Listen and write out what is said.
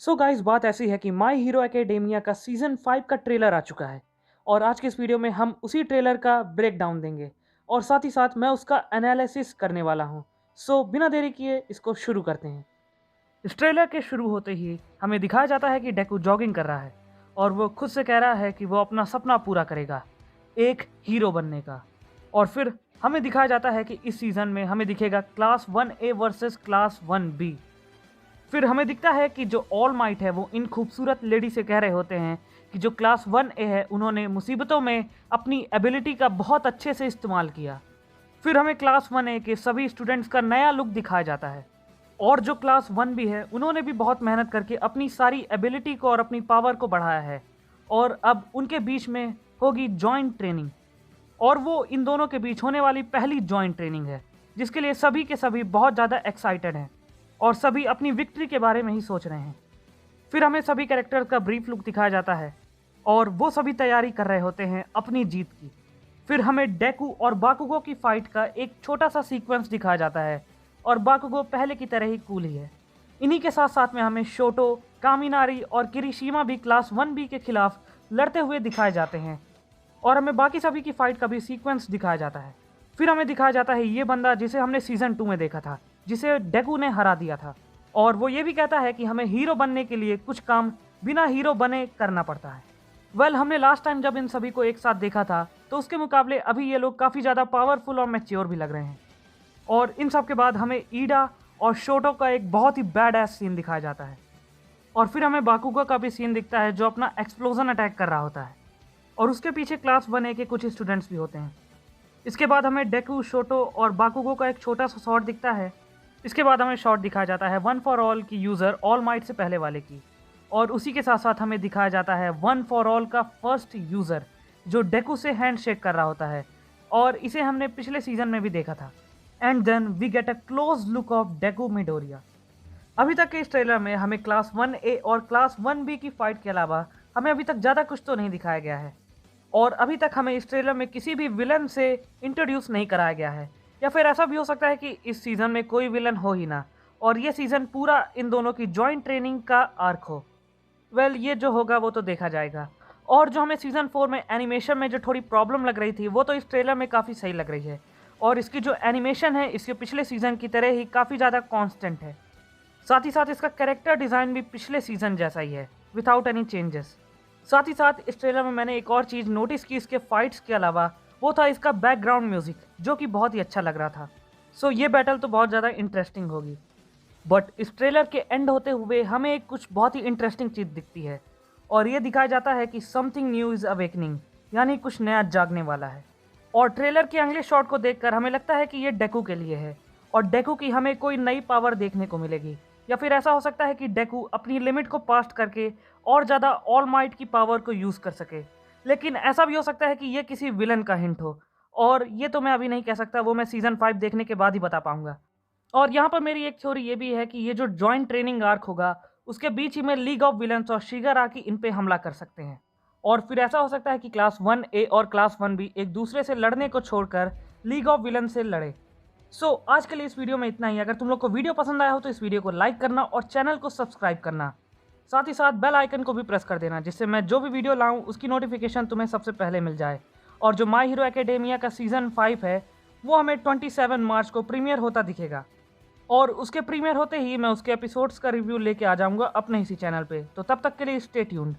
So guys, बात ऐसी है कि माय हीरो एकेडेमिया का सीज़न 5 का ट्रेलर आ चुका है और आज के इस वीडियो में हम उसी ट्रेलर का ब्रेक डाउन देंगे और साथ ही साथ मैं उसका एनालिसिस करने वाला हूँ। सो बिना देरी किए इसको शुरू करते हैं। इस ट्रेलर के शुरू होते ही हमें दिखाया जाता है कि डेकू जॉगिंग कर रहा है और वो खुद से कह रहा है कि वो अपना सपना पूरा करेगा, एक हीरो बनने का। और फिर हमें दिखाया जाता है कि इस सीज़न में हमें दिखेगा class 1A versus class 1B। फिर हमें दिखता है कि जो ऑल माइट है वो इन खूबसूरत लेडी से कह रहे होते हैं कि जो क्लास 1A है उन्होंने मुसीबतों में अपनी एबिलिटी का बहुत अच्छे से इस्तेमाल किया। फिर हमें क्लास 1A के सभी स्टूडेंट्स का नया लुक दिखाया जाता है और जो क्लास 1B है उन्होंने भी बहुत मेहनत करके अपनी सारी एबिलिटी को और अपनी पावर को बढ़ाया है और अब उनके बीच में होगी जॉइंट ट्रेनिंग और वो इन दोनों के बीच होने वाली पहली जॉइंट ट्रेनिंग है जिसके लिए सभी के सभी बहुत ज़्यादा एक्साइटेड हैं और सभी अपनी विक्ट्री के बारे में ही सोच रहे हैं। फिर हमें सभी कैरेक्टर्स का ब्रीफ लुक दिखाया जाता है और वो सभी तैयारी कर रहे होते हैं अपनी जीत की। फिर हमें डेकू और बाकुगो की फाइट का एक छोटा सा सीक्वेंस दिखाया जाता है और बाकुगो पहले की तरह ही कूल ही है। इन्हीं के साथ साथ में हमें शोटो, कामिनारी और किरिशिमा भी क्लास 1B के खिलाफ लड़ते हुए दिखाए जाते हैं और हमें बाकी सभी की फाइट का भी सीक्वेंस दिखाया जाता है। फिर हमें दिखाया जाता है ये बंदा जिसे हमने सीज़न 2 में देखा था, जिसे डेकू ने हरा दिया था और वो ये भी कहता है कि हमें हीरो बनने के लिए कुछ काम बिना हीरो बने करना पड़ता है। हमने लास्ट टाइम जब इन सभी को एक साथ देखा था तो उसके मुकाबले अभी ये लोग काफ़ी ज़्यादा पावरफुल और मैच्योर भी लग रहे हैं। और इन सब के बाद हमें ईडा और शोटो का एक बहुत ही बैड एस सीन दिखाया जाता है और फिर हमें बाकुगो का भी सीन दिखता है जो अपना एक्सप्लोजन अटैक कर रहा होता है और उसके पीछे क्लास 1A के कुछ स्टूडेंट्स भी होते हैं। इसके बाद हमें डेकू, शोटो और बाकुगो का एक छोटा सा शॉट दिखता है। इसके बाद हमें शॉट दिखाया जाता है वन फॉर ऑल की यूज़र ऑल माइट से पहले वाले की और उसी के साथ साथ हमें दिखाया जाता है वन फॉर ऑल का फर्स्ट यूज़र जो डेकू से हैंड शेक कर रहा होता है और इसे हमने पिछले सीजन में भी देखा था। And then we get a close look of Deku Midoriya. अभी तक के इस ट्रेलर में हमें क्लास 1A और क्लास 1B की फाइट के अलावा हमें अभी तक ज़्यादा कुछ तो नहीं दिखाया गया है और अभी तक हमें इस ट्रेलर में किसी भी विलन से इंट्रोड्यूस नहीं कराया गया है या फिर ऐसा भी हो सकता है कि इस सीज़न में कोई विलन हो ही ना और ये सीज़न पूरा इन दोनों की जॉइंट ट्रेनिंग का आर्क हो। ये जो होगा वो तो देखा जाएगा। और जो हमें सीज़न 4 में एनिमेशन में जो थोड़ी प्रॉब्लम लग रही थी वो तो इस ट्रेलर में काफ़ी सही लग रही है और इसकी जो एनिमेशन है इसके पिछले सीज़न की तरह ही काफ़ी ज़्यादा कॉन्स्टेंट है। साथ ही साथ इसका कैरेक्टर डिज़ाइन भी पिछले सीज़न जैसा ही है विदाउट एनी चेंजेस। साथ ही साथ इस ट्रेलर में मैंने एक और चीज़ नोटिस की इसके फाइट्स के अलावा, वो था इसका बैकग्राउंड म्यूज़िक जो कि बहुत ही अच्छा लग रहा था। ये बैटल तो बहुत ज़्यादा इंटरेस्टिंग होगी। बट इस ट्रेलर के एंड होते हुए हमें एक कुछ बहुत ही इंटरेस्टिंग चीज़ दिखती है और ये दिखाया जाता है कि समथिंग न्यू इज़ अवेकनिंग, यानी कुछ नया जागने वाला है। और ट्रेलर के अगले शॉट को देखकर हमें लगता है कि ये डेकू के लिए है और डेकू की हमें कोई नई पावर देखने को मिलेगी या फिर ऐसा हो सकता है कि डेकू अपनी लिमिट को पास्ट करके और ज़्यादा ऑल माइट की पावर को यूज़ कर सके। लेकिन ऐसा भी हो सकता है कि ये किसी विलन का हिंट हो और ये तो मैं अभी नहीं कह सकता, वो मैं सीज़न 5 देखने के बाद ही बता पाऊँगा। और यहाँ पर मेरी एक थ्योरी ये भी है कि ये जो जॉइंट ट्रेनिंग आर्क होगा उसके बीच ही में लीग ऑफ विलन्स और शिगाराकी इन पे हमला कर सकते हैं और फिर ऐसा हो सकता है कि क्लास 1A और क्लास 1B एक दूसरे से लड़ने को छोड़कर लीग ऑफ विलन से लड़े। आज के लिए इस वीडियो में इतना ही। अगर तुम लोग को वीडियो पसंद आया हो तो इस वीडियो को लाइक करना और चैनल को सब्सक्राइब करना। साथ ही साथ बेल आइकन को भी प्रेस कर देना जिससे मैं जो भी वीडियो लाऊं उसकी नोटिफिकेशन तुम्हें सबसे पहले मिल जाए। और जो माय हीरो एकेडेमिया का सीज़न 5 है वो हमें 27 मार्च को प्रीमियर होता दिखेगा और उसके प्रीमियर होते ही मैं उसके एपिसोड्स का रिव्यू लेके आ जाऊँगा अपने इसी चैनल पर। तो तब तक के लिए स्टे ट्यून्ड।